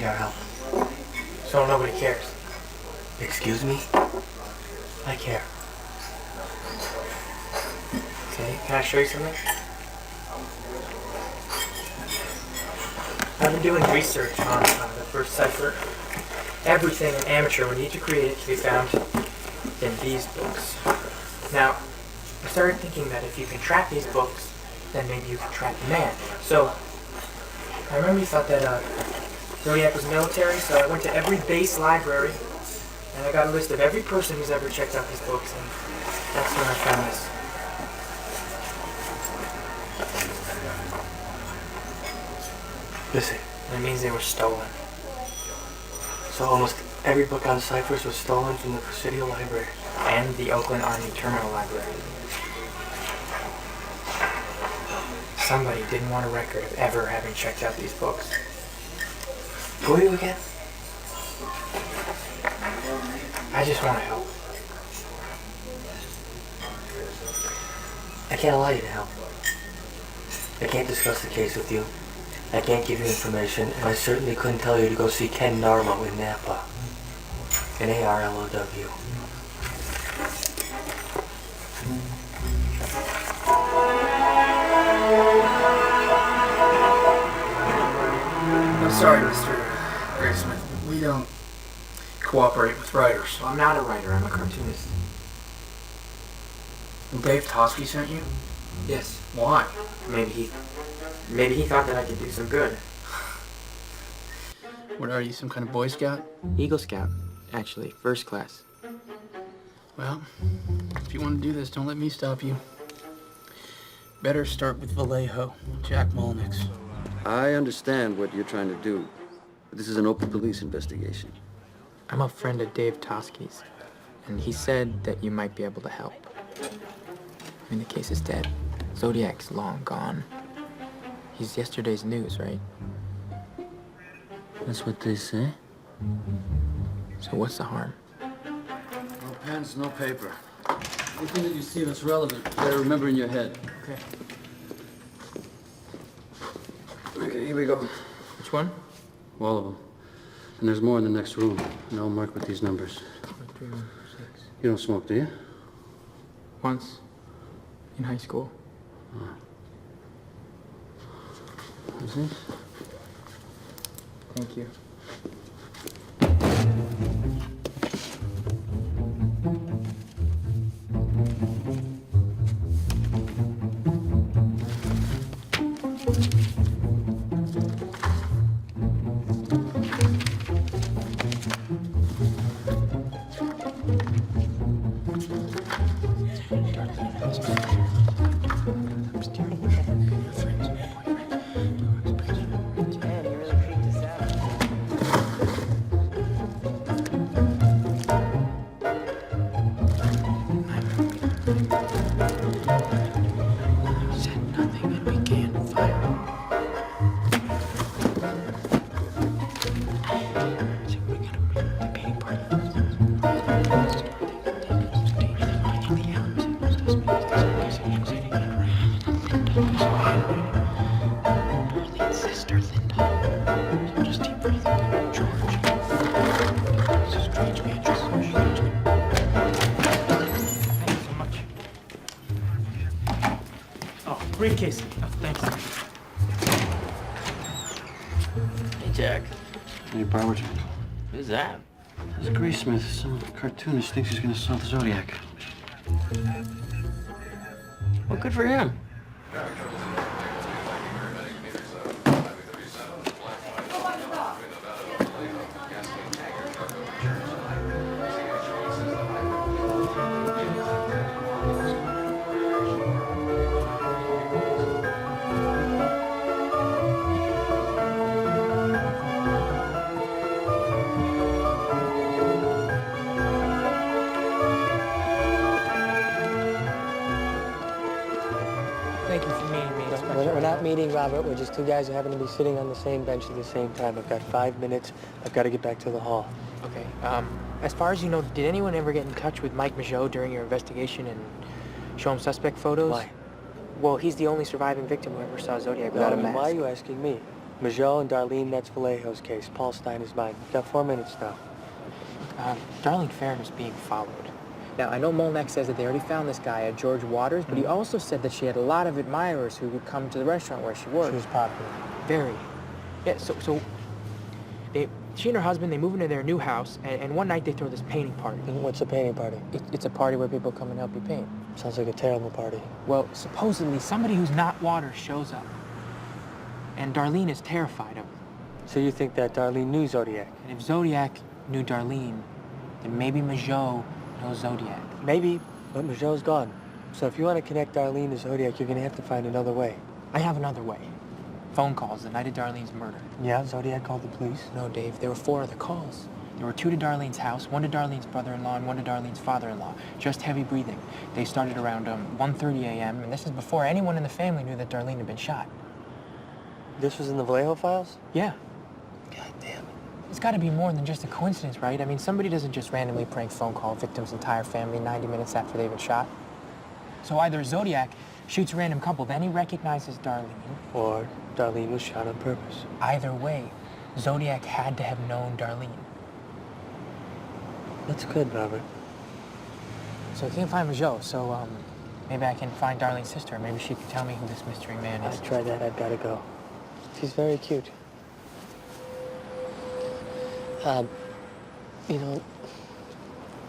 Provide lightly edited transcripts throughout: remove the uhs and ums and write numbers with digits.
need our help. So nobody cares. Excuse me? I care. Okay, can I show you something? I've been doing research on the first cipher. Everything an amateur would need to create it can be found in these books. Now, I started thinking that if you can track these books, then maybe you can track the man. So, I remember you thought that Zodiac was military, so I went to every base library, and I got a list of every person who's ever checked out these books, and that's when I found this. Listen, That means they were stolen. so almost every book on ciphers was stolen from the Presidio Library. And the Oakland Army Terminal Library. Somebody didn't want a record of ever having checked out these books. Who are you again? I just want to help. I can't allow you to help. I can't discuss the case with you. I can't give you information, and I certainly couldn't tell you to go see Ken Narlow in Napa. Narlow. I'm sorry, Mr. Graysmith. We don't cooperate with writers. Well, I'm not a writer, I'm a cartoonist. Dave Tosky sent you? Yes. Why? Maybe he thought that I could do some good. What are you, some kind of Boy Scout? Eagle Scout, actually, first class. Well, if you want to do this, don't let me stop you. Better start with Vallejo, Jack Molnick's. I understand what you're trying to do, but this is an open police investigation. I'm a friend of Dave Tosky's, and he said that you might be able to help. I mean, the case is dead. Zodiac's long gone. He's yesterday's news, right? That's what they say. So what's the harm? No pens, no paper. Anything that you see that's relevant, you better remember in your head. Okay. Okay, here we go. Which one? All of them. And there's more in the next room. And I'll mark with these numbers. 3, 6. You don't smoke, do you? Once. In high school. What's this? Thank you. Briefcase. Oh, thanks. Hey, Jack. Hey, Robert. Who's that? This is Graysmith. Some cartoonist thinks he's gonna solve the Zodiac. Well, good for him. Thank you for meeting me. We're not meeting, Robert. We're just two guys who happen to be sitting on the same bench at the same time. I've got 5 minutes. I've got to get back to the hall. Okay, as far as you know, did anyone ever get in touch with Mike Michaud during your investigation and show him suspect photos? Why? Well, he's the only surviving victim who ever saw Zodiac without a mask. Why are you asking me? Majot and Darlene, that's Vallejo's case. Paul Stein is mine. You've got 4 minutes now. Darlene Farron is being followed. Now, I know Molnek says that they already found this guy at George Waters, but he also said that she had a lot of admirers who would come to the restaurant where she worked. She was popular. Very. Yeah, she and her husband, they move into their new house, and one night they throw this painting party. What's a painting party? It's a party where people come and help you paint. Sounds like a terrible party. Well, supposedly somebody who's not Waters shows up, and Darlene is terrified of him. So you think that Darlene knew Zodiac? And if Zodiac knew Darlene, then maybe Majot knows Zodiac. Maybe, but Majot's gone. So if you want to connect Darlene to Zodiac, you're going to have to find another way. I have another way. Phone calls the night of Darlene's murder. Yeah, Zodiac called the police? No, Dave, there were 4 other calls. There were 2 to Darlene's house, 1 to Darlene's brother-in-law, and 1 to Darlene's father-in-law. Just heavy breathing. They started around 1:30 a.m., and this is before anyone in the family knew that Darlene had been shot. This was in the Vallejo files? Yeah. God damn. It's got to be more than just a coincidence, right? I mean, somebody doesn't just randomly prank phone call a victim's entire family 90 minutes after they've been shot. So either Zodiac shoots a random couple, then he recognizes Darlene. Or Darlene was shot on purpose. Either way, Zodiac had to have known Darlene. That's good, Robert. So I can't find Majot, so maybe I can find Darlene's sister. Maybe she can tell me who this mystery man is. I tried that, I've got to go. She's very cute. You know,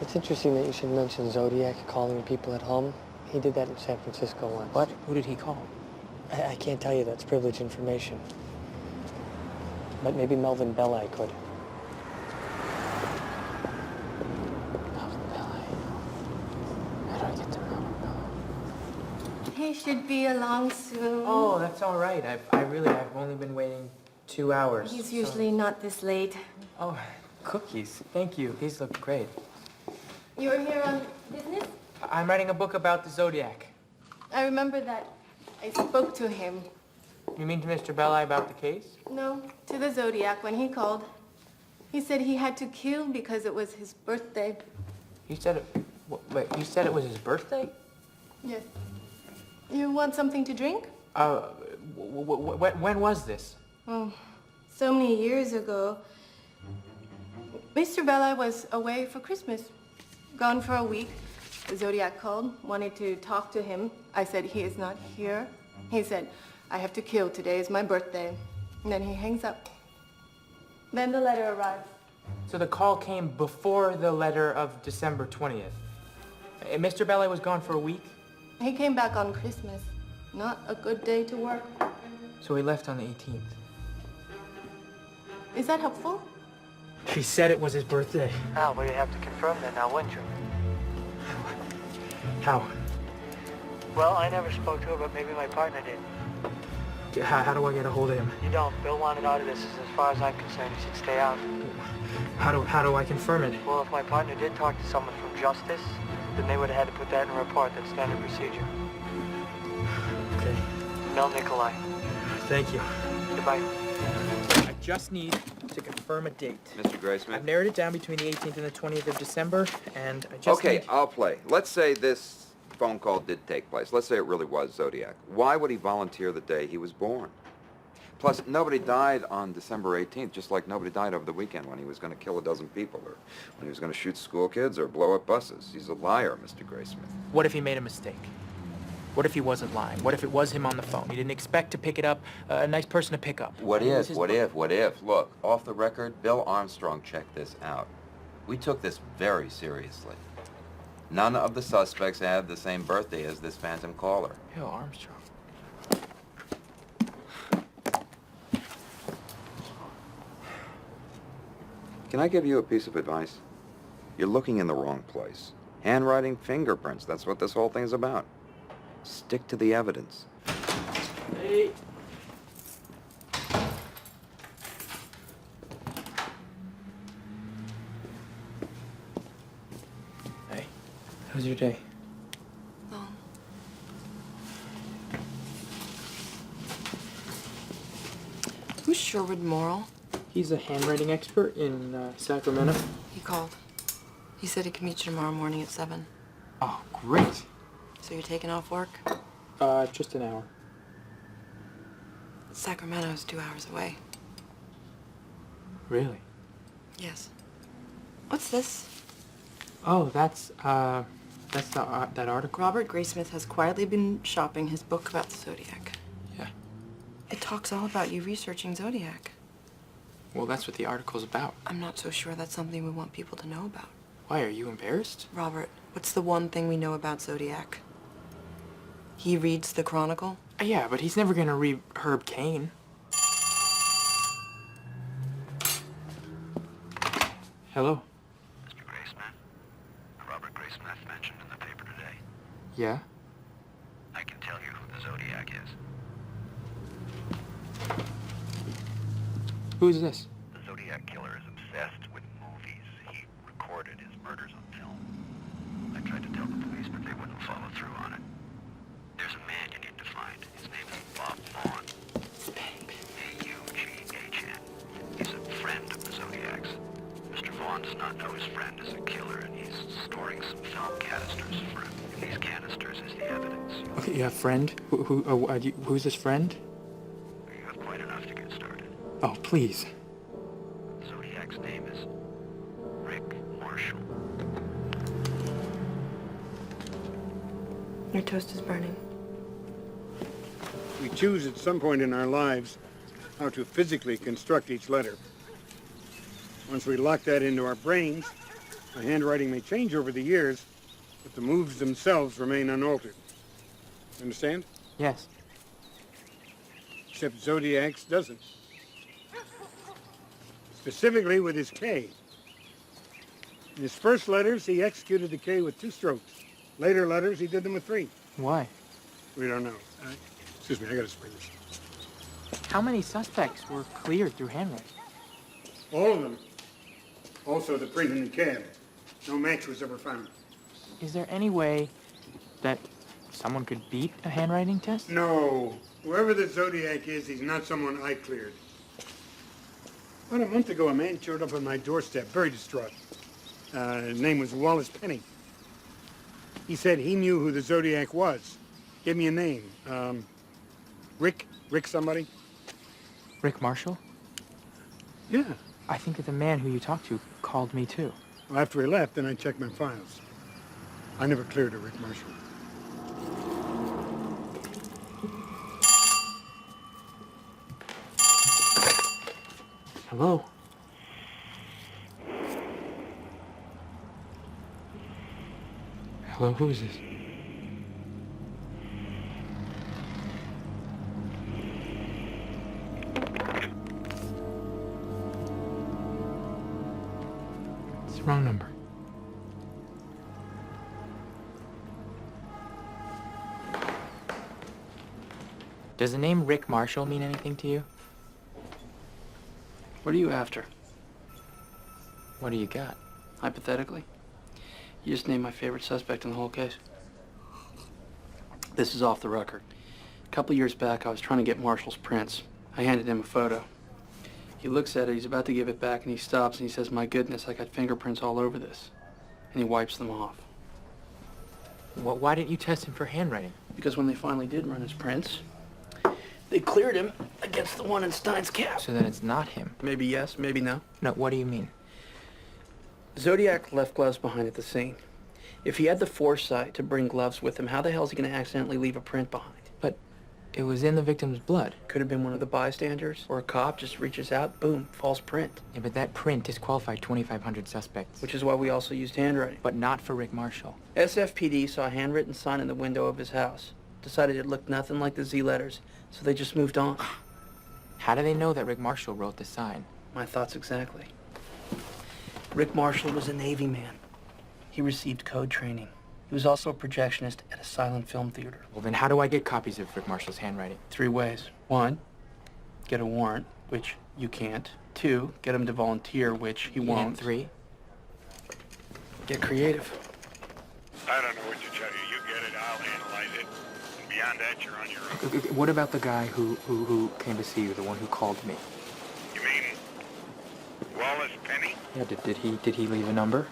it's interesting that you should mention Zodiac calling people at home. He did that in San Francisco once. What? Who did he call? I can't tell you, that's privileged information. But maybe Melvin Belli could. Melvin Belli. How do I get to Melvin Belli? He should be along soon. Oh, that's all right. I've only been waiting 2 hours. He's usually not this late. Oh, cookies. Thank you. These look great. You're here on business? I'm writing a book about the Zodiac. I remember that. I spoke to him. You mean to Mr. Belli about the case? No, to the Zodiac when he called. He said he had to kill because it was his birthday. You said it... Wait, you said it was his birthday? Yes. You want something to drink? When was this? Oh, so many years ago. Mr. Belli was away for Christmas. Gone for a week. The Zodiac called, wanted to talk to him. I said, he is not here. He said, I have to kill. Today is my birthday. And then he hangs up. Then the letter arrives. So the call came before the letter of December 20th. Mr. Belli was gone for a week? He came back on Christmas. Not a good day to work. So he left on the 18th. Is that helpful? He said it was his birthday. Al, well, you have to confirm that now, wouldn't you? How? Well, I never spoke to her, but maybe my partner did. How do I get a hold of him? You don't. Bill wanted out of this. As far as I'm concerned, he should stay out. How do I confirm it? Well, if my partner did talk to someone from Justice, then they would have had to put that in a report. That's standard procedure. Okay. Mel Nikolai. Thank you. Goodbye. I just need to confirm a date. Mr. Graysmith? I've narrowed it down between the 18th and the 20th of December, and I just Okay, need... I'll play. Let's say this phone call did take place. Let's say it really was Zodiac. Why would he volunteer the day he was born? Plus, nobody died on December 18th, just like nobody died over the weekend when he was going to kill a dozen people, or when he was going to shoot school kids or blow up buses. He's a liar, Mr. Graysmith. What if he made a mistake? What if he wasn't lying? What if it was him on the phone? He didn't expect to pick it up, a nice person to pick up. What It was if, his what book. if, what if? Look, off the record, Bill Armstrong checked this out. We took this very seriously. None of the suspects had the same birthday as this phantom caller. Bill Armstrong. Can I give you a piece of advice? You're looking in the wrong place. Handwriting, fingerprints, that's what this whole thing is about. Stick to the evidence. Hey. Hey, how's your day? Long. Who's Sherwood Morrill? He's a handwriting expert in Sacramento. He called. He said he could meet you tomorrow morning at 7. Oh, great. So you're taking off work? Just an hour. Sacramento's 2 hours away. Really? Yes. What's this? Oh, that's that article. Robert Graysmith has quietly been shopping his book about the Zodiac. Yeah. It talks all about you researching Zodiac. Well, that's what the article's about. I'm not so sure that's something we want people to know about. Why, are you embarrassed? Robert, what's the one thing we know about Zodiac? He reads the Chronicle? Yeah, but he's never gonna read Herb Cain. Hello? Mr. Graysmith? Robert Graysmith mentioned in the paper today. Yeah? I can tell you who the Zodiac is. Who's this? The Zodiac killer is obsessed with movies. He recorded his murders on film. I tried to tell the police, but they wouldn't follow through on it. There's a man you need to find. His name is Bob Vaughn. A-U-G-H-N. He's a friend of the Zodiac's. Mr. Vaughn does not know his friend is a killer, and he's storing some film canisters for him. In these canisters is the evidence. Okay, you have a friend? Who's this friend? You have quite enough to get started. Oh, please. Zodiac's name is Rick Marshall. Your toast is burning. We choose at some point in our lives how to physically construct each letter. Once we lock that into our brains, the handwriting may change over the years, but the moves themselves remain unaltered. Understand? Yes. Except Zodiac's doesn't. Specifically with his K. In his first letters, he executed the K with 2 strokes. Later letters, he did them with 3. Why? We don't know. Excuse me, I gotta spray this. How many suspects were cleared through handwriting? All of them. Also the print in the cab. No match was ever found. Is there any way that someone could beat a handwriting test? No. Whoever the Zodiac is, he's not someone I cleared. About a month ago, a man showed up on my doorstep, very distraught. His name was Wallace Penny. He said he knew who the Zodiac was. Gave me a name. Rick somebody? Rick Marshall? Yeah. I think that the man who you talked to called me too. Well, after he left, then I checked my files. I never cleared a Rick Marshall. Hello? Hello, who is this? It's the wrong number. Does the name Rick Marshall mean anything to you? What are you after? What do you got? Hypothetically? You just named my favorite suspect in the whole case. This is off the record. A couple years back, I was trying to get Marshall's prints. I handed him a photo. He looks at it, he's about to give it back, and he stops and he says, "My goodness, I got fingerprints all over this." And he wipes them off. Well, why didn't you test him for handwriting? Because when they finally did run his prints, they cleared him against the one in Stein's cap. So then it's not him. Maybe yes, maybe no. No, what do you mean? Zodiac left gloves behind at the scene. If he had the foresight to bring gloves with him, how the hell is he going to accidentally leave a print behind? But it was in the victim's blood. Could have been one of the bystanders, or a cop just reaches out, boom, false print. Yeah, but that print disqualified 2,500 suspects. Which is why we also used handwriting. But not for Rick Marshall. SFPD saw a handwritten sign in the window of his house. Decided it looked nothing like the Z letters, so they just moved on. How do they know that Rick Marshall wrote the sign? My thoughts exactly. Rick Marshall was a Navy man. He received code training. He was also a projectionist at a silent film theater. Well, then how do I get copies of Rick Marshall's handwriting? 3 ways. 1, get a warrant, which you can't. 2, get him to volunteer, which he won't. And 3? Get creative. I don't know what to tell you. You get it, I'll analyze it. And beyond that, you're on your own. Okay, what about the guy who came to see you, the one who called me? You mean Wallace Penny? Yeah, did he leave a number?